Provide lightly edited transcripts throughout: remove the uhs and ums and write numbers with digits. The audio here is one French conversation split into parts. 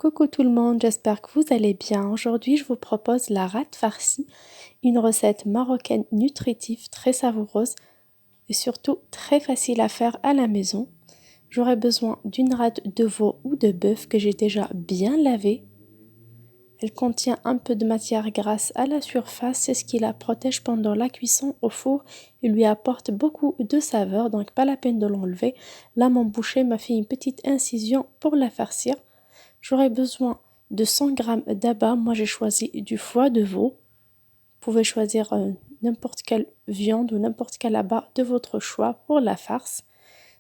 Coucou tout le monde, j'espère que vous allez bien. Aujourd'hui, je vous propose la rate farcie, une recette marocaine nutritive, très savoureuse et surtout très facile à faire à la maison. J'aurai besoin d'une rate de veau ou de bœuf que j'ai déjà bien lavée. Elle contient un peu de matière grasse à la surface, c'est ce qui la protège pendant la cuisson au four et lui apporte beaucoup de saveur, donc pas la peine de l'enlever. Là, mon boucher m'a fait une petite incision pour la farcir. J'aurai besoin de 100 g d'abats. Moi, j'ai choisi du foie de veau. Vous pouvez choisir n'importe quelle viande ou n'importe quel abat de votre choix pour la farce.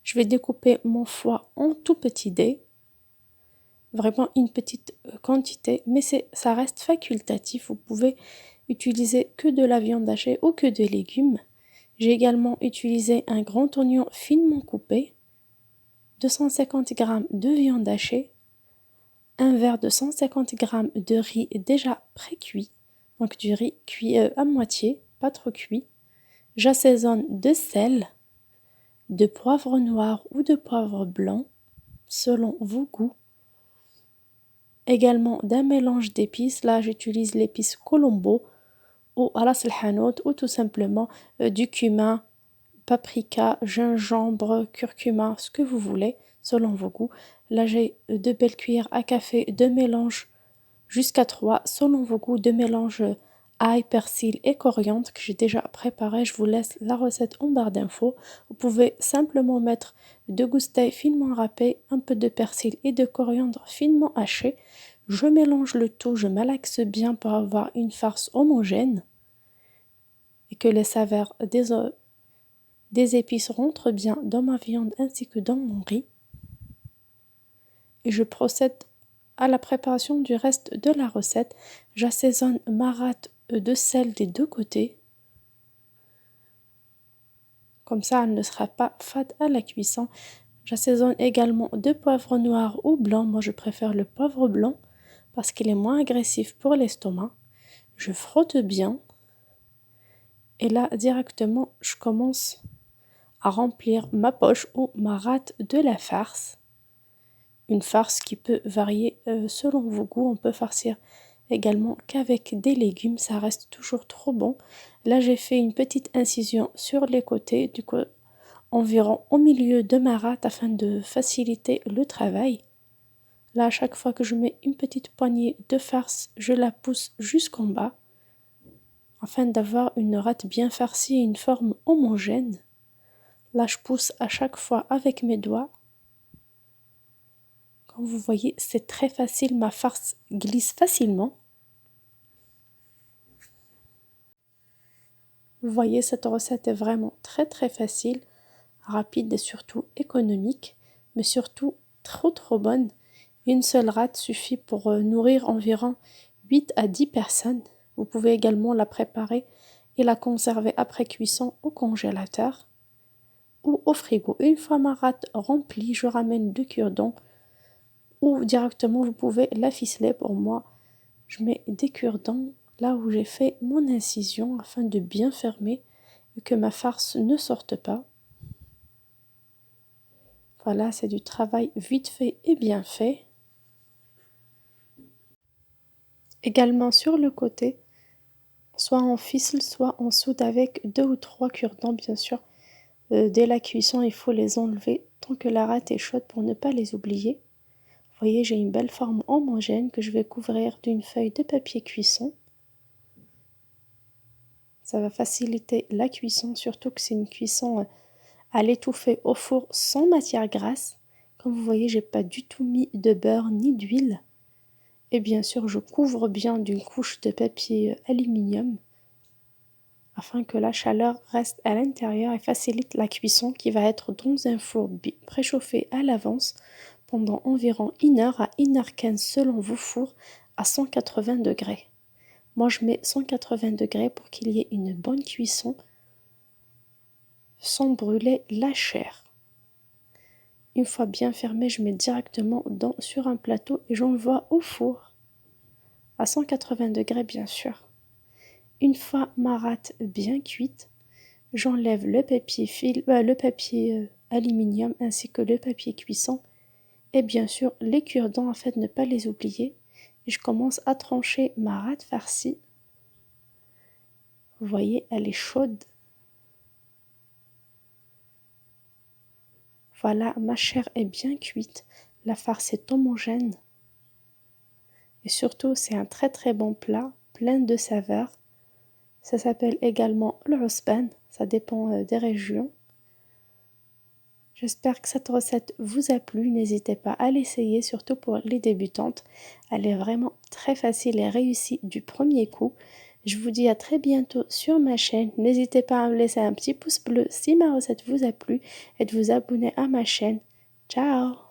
Je vais découper mon foie en tout petits dés. Vraiment une petite quantité, mais ça reste facultatif. Vous pouvez utiliser que de la viande hachée ou que de légumes. J'ai également utilisé un grand oignon finement coupé, 250 g de viande hachée, un verre de 150 g de riz déjà pré-cuit, donc du riz cuit à moitié, pas trop cuit. J'assaisonne de sel, de poivre noir ou de poivre blanc, selon vos goûts. Également d'un mélange d'épices, là j'utilise l'épice Colombo ou ras el hanout ou tout simplement du cumin, paprika, gingembre, curcuma, ce que vous voulez, selon vos goûts. Là j'ai 2 belles cuillères à café de mélange jusqu'à 3 selon vos goûts de mélange ail, persil et coriandre que j'ai déjà préparé. Je vous laisse la recette en barre d'infos. Vous pouvez simplement mettre 2 gousses d'ail finement râpées, un peu de persil et de coriandre finement haché. Je mélange le tout, je malaxe bien pour avoir une farce homogène et que les saveurs des épices rentrent bien dans ma viande ainsi que dans mon riz. Et je procède à la préparation du reste de la recette. J'assaisonne ma rate de sel des deux côtés. Comme ça, elle ne sera pas fade à la cuisson. J'assaisonne également de poivre noir ou blanc. Moi, je préfère le poivre blanc parce qu'il est moins agressif pour l'estomac. Je frotte bien. Et là, directement, je commence à remplir ma poche ou ma rate de la farce. Une farce qui peut varier selon vos goûts. On peut farcir également qu'avec des légumes, ça reste toujours trop bon. Là, j'ai fait une petite incision sur les côtés, du coup, environ au milieu de ma rate afin de faciliter le travail. Là, à chaque fois que je mets une petite poignée de farce, je la pousse jusqu'en bas afin d'avoir une rate bien farcie et une forme homogène. Là, je pousse à chaque fois avec mes doigts. Comme vous voyez, c'est très facile, ma farce glisse facilement. Vous voyez, cette recette est vraiment très facile, rapide et surtout économique, mais surtout trop bonne. Une seule rate suffit pour nourrir environ 8 à 10 personnes. Vous pouvez également la préparer et la conserver après cuisson au congélateur ou au frigo. Une fois ma rate remplie, je ramène 2 cure-dents ou directement vous pouvez la ficeler. Pour moi, je mets des cure-dents là où j'ai fait mon incision afin de bien fermer et que ma farce ne sorte pas. Voilà, c'est du travail vite fait et bien fait. Également sur le côté, soit on ficelle, soit on soude avec 2 ou 3 cure-dents, bien sûr. Dès la cuisson, il faut les enlever tant que la rate est chaude pour ne pas les oublier. Vous voyez, j'ai une belle forme homogène que je vais couvrir d'une feuille de papier cuisson. Ça va faciliter la cuisson, surtout que c'est une cuisson à l'étouffer au four sans matière grasse. Comme vous voyez, j'ai pas du tout mis de beurre ni d'huile. Et bien sûr, je couvre bien d'une couche de papier aluminium afin que la chaleur reste à l'intérieur et facilite la cuisson qui va être dans un four préchauffé à l'avance pendant environ 1 heure à 1h15 selon vos fours à 180 degrés. Moi, je mets 180 degrés pour qu'il y ait une bonne cuisson sans brûler la chair. Une fois bien fermé, je mets directement sur un plateau et j'envoie au four à 180 degrés bien sûr. Une fois ma rate bien cuite, j'enlève le papier aluminium ainsi que le papier cuisson Et bien sûr, les cure-dents, en fait, ne pas les oublier. Et je commence à trancher ma rate farcie. Vous voyez, elle est chaude. Voilà, ma chair est bien cuite. La farce est homogène. Et surtout, c'est un très très bon plat, plein de saveurs. Ça s'appelle également le usban, ça dépend des régions. J'espère que cette recette vous a plu. N'hésitez pas à l'essayer, surtout pour les débutantes. Elle est vraiment très facile et réussie du premier coup. Je vous dis à très bientôt sur ma chaîne. N'hésitez pas à me laisser un petit pouce bleu si ma recette vous a plu et de vous abonner à ma chaîne. Ciao!